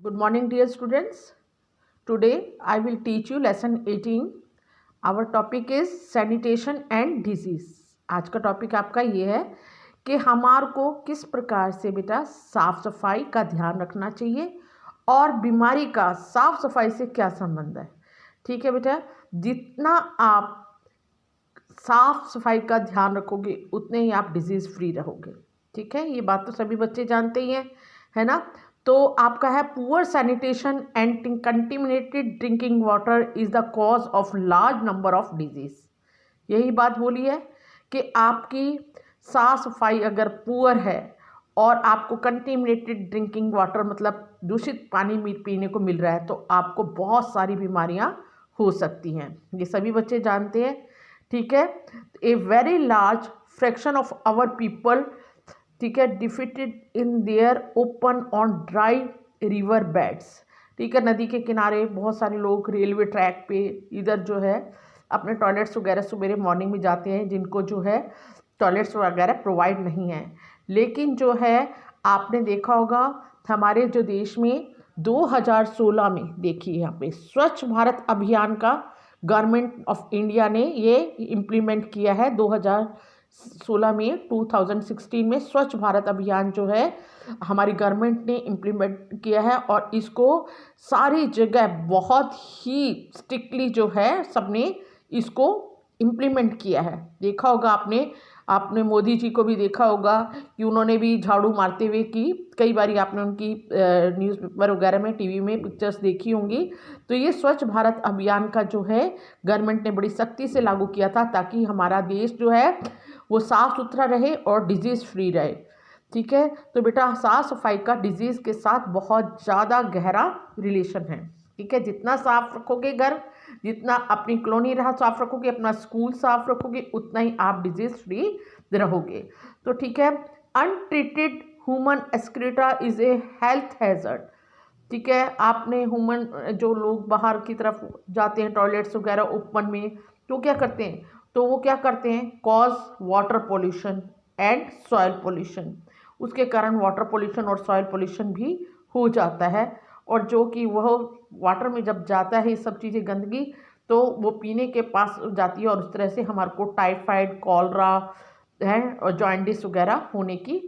Good morning, dear students. Today I will teach you lesson 18. Our topic is sanitation and disease. आज का topic आपका ये है कि हमार को किस प्रकार से बेटा साफ सफाई का ध्यान रखना चाहिए और बीमारी का साफ सफाई से क्या संबंध है। ठीक है बेटा, जितना आप साफ सफाई का ध्यान रखोगे उतने ही आप डिजीज़ फ्री रहोगे। ठीक है, ये बात तो सभी बच्चे जानते ही हैं, है ना। तो आपका है poor sanitation and contaminated drinking water is the cause of large number of disease. यही बात बोली है कि आपकी साफ सफाई अगर पुअर है और आपको कंटेमिनेटेड ड्रिंकिंग वाटर मतलब दूषित पानी पीने को मिल रहा है तो आपको बहुत सारी बीमारियां हो सकती हैं। ये सभी बच्चे जानते हैं। ठीक है, a very large fraction of our people, ठीक है, defecated in their open on dry river beds. ठीक है, नदी के किनारे बहुत सारे लोग रेलवे ट्रैक पे इधर जो है अपने टॉयलेट्स वगैरह सवेरे मॉर्निंग में जाते हैं, जिनको जो है टॉयलेट्स वगैरह प्रोवाइड नहीं है। लेकिन जो है आपने देखा होगा हमारे जो देश में 2016 में देखिए यहाँ पे स्वच्छ भारत अभियान का गवर्नमेंट ऑफ इंडिया ने ये इम्प्लीमेंट किया है। 2016 में 2016 में स्वच्छ भारत अभियान जो है हमारी गवर्नमेंट ने इम्प्लीमेंट किया है और इसको सारी जगह बहुत ही स्ट्रिक्टली जो है सबने इसको इम्प्लीमेंट किया है। देखा होगा आपने मोदी जी को भी देखा होगा कि उन्होंने भी झाड़ू मारते हुए की कई बार आपने उनकी न्यूज़पेपर वगैरह में टीवी में पिक्चर्स देखी होंगी। तो ये स्वच्छ भारत अभियान का जो है गवर्नमेंट ने बड़ी सख्ती से लागू किया था ताकि हमारा देश जो है वो साफ़ सुथरा रहे और डिजीज़ फ्री रहे। ठीक है, तो बेटा साफ़ सफाई का डिजीज़ के साथ बहुत ज़्यादा गहरा रिलेशन है। ठीक है, जितना साफ रखोगे घर, जितना अपनी कॉलोनी रहा साफ रखोगे, अपना स्कूल साफ रखोगे, उतना ही आप डिजीज़ फ्री रहोगे। तो ठीक है, untreated human excreta is a health hazard. ठीक है, आपने ह्यूमन जो लोग बाहर की तरफ जाते हैं टॉयलेट्स वगैरह ओपन में, तो क्या करते हैं, तो वो क्या करते हैं, cause water pollution and soil pollution. उसके कारण वाटर पोल्यूशन और सॉइल पोल्यूशन भी हो जाता है और जो कि वह वाटर में जब जाता है ये सब चीज़ें गंदगी तो वो पीने के पास जाती है और उस तरह से हमारे को टाइफाइड, कॉलरा है और जॉइंटिस वगैरह होने की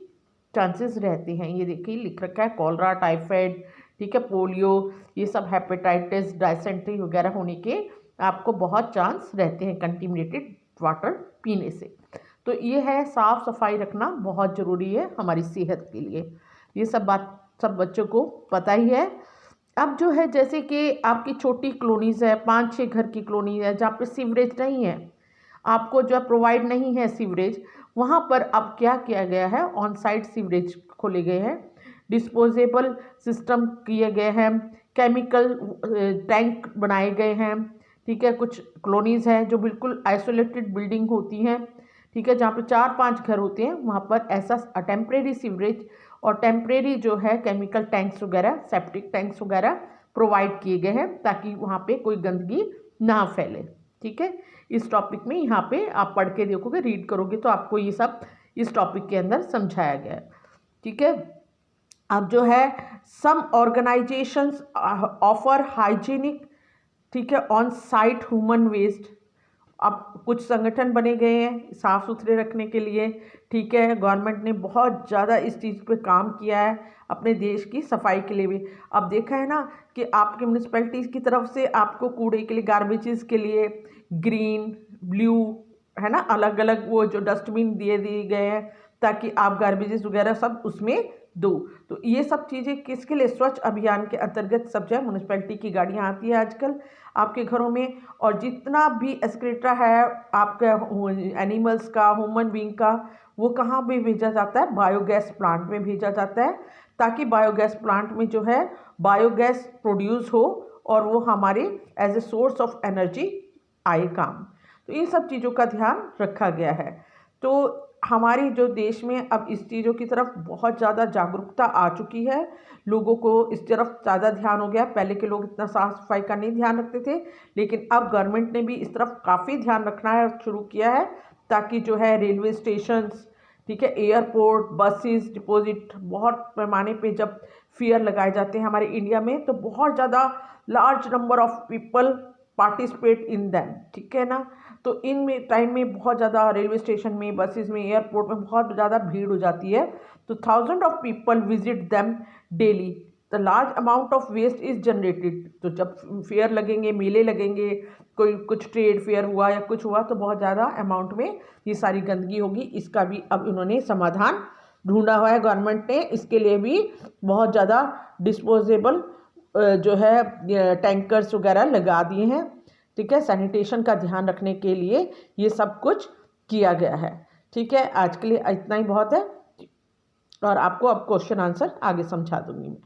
चांसेस रहते हैं। ये देखिए लिख रखा है कॉलरा, टाइफाइड, ठीक है, पोलियो, ये सब हेपेटाइटिस, डायसेंट्री वगैरह होने के आपको बहुत चांस रहते हैं कंटेमिनेटेड वाटर पीने से। तो ये है साफ़ सफाई रखना बहुत ज़रूरी है हमारी सेहत के लिए। ये सब बात सब बच्चों को पता ही है। अब जो है जैसे कि आपकी छोटी कॉलोनीज़ है, 5-6 घर की कॉलोनी है जहाँ पे सीवरेज नहीं है, आपको जो प्रोवाइड नहीं है सीवरेज, वहाँ पर अब क्या किया गया है, ऑन साइट सीवरेज खोले गए हैं, डिस्पोजेबल सिस्टम किए गए हैं, केमिकल टैंक बनाए गए हैं। ठीक है, कुछ कॉलोनीज़ हैं जो बिल्कुल आइसोलेटेड बिल्डिंग होती हैं, ठीक है, जहाँ पे 4-5 घर होते हैं, वहाँ पर ऐसा टेम्परेरी सीवरेज और टेम्परेरी जो है केमिकल टैंक्स वगैरह, सेप्टिक टैंक्स वगैरह प्रोवाइड किए गए हैं ताकि वहाँ पे कोई गंदगी ना फैले। ठीक है, इस टॉपिक में यहाँ पे आप पढ़ के देखोगे, रीड करोगे तो आपको ये सब इस टॉपिक के अंदर समझाया गया है। ठीक है, अब जो है सम ऑर्गेनाइजेशंस ऑफर हाइजीनिक, ठीक है, ऑन साइट ह्यूमन वेस्ट। अब कुछ संगठन बने गए हैं साफ़ सुथरे रखने के लिए। ठीक है, गवर्नमेंट ने बहुत ज़्यादा इस चीज़ पे काम किया है अपने देश की सफाई के लिए भी। अब देखा है ना कि आपके म्यूनसिपैलिटीज़ की तरफ से आपको कूड़े के लिए, गार्बेजेस के लिए ग्रीन, ब्लू, है ना, अलग अलग वो जो डस्टबिन दिए गए हैं ताकि आप गार्बेजेस वगैरह सब उसमें दो। तो ये सब चीज़ें किसके लिए, स्वच्छ अभियान के अंतर्गत सब जो है म्यूनसिपैलिटी की गाड़ियाँ आती है आजकल आपके घरों में, और जितना भी एक्सक्रीटा है आपका एनिमल्स का, ह्यूमन बीइंग का, वो कहाँ भी भेजा जाता है, बायोगैस प्लांट में भेजा जाता है ताकि बायोगैस प्लांट में जो है बायोगैस प्रोड्यूस हो और वो हमारे as a source of energy आए काम। तो इन सब चीज़ों का ध्यान रखा गया है। तो हमारे जो देश में अब इस चीज़ों की तरफ बहुत ज़्यादा जागरूकता आ चुकी है, लोगों को इस तरफ ज़्यादा ध्यान हो गया। पहले के लोग इतना साफ सफाई का नहीं ध्यान रखते थे, लेकिन अब गवर्नमेंट ने भी इस तरफ काफ़ी ध्यान रखना है शुरू किया है ताकि जो है रेलवे स्टेशंस, ठीक है, एयरपोर्ट, बसेस, डिपॉजिट बहुत पैमाने पे जब फेयर लगाए जाते हैं हमारे इंडिया में, तो बहुत ज़्यादा large number of people participate in them, ठीक है ना। तो इन में टाइम में बहुत ज़्यादा रेलवे स्टेशन में, बसेस में, एयरपोर्ट में बहुत ज़्यादा भीड़ हो जाती है, तो thousand of people visit them daily, the large amount of waste is generated. तो जब फेयर लगेंगे, मेले लगेंगे, कोई कुछ ट्रेड फेयर हुआ या कुछ हुआ, तो बहुत ज़्यादा अमाउंट में ये सारी गंदगी होगी। इसका भी अब उन्होंने समाधान ढूंढा हुआ है गवर्नमेंट ने, इसके लिए भी बहुत ज़्यादा डिस्पोजेबल जो है टैंकर्स वगैरह लगा दिए हैं, ठीक है। सैनिटेशन का ध्यान रखने के लिए ये सब कुछ किया गया है, ठीक है। आज के लिए इतना ही बहुत है, और आपको अब क्वेश्चन आंसर आगे समझा दूंगी मैं।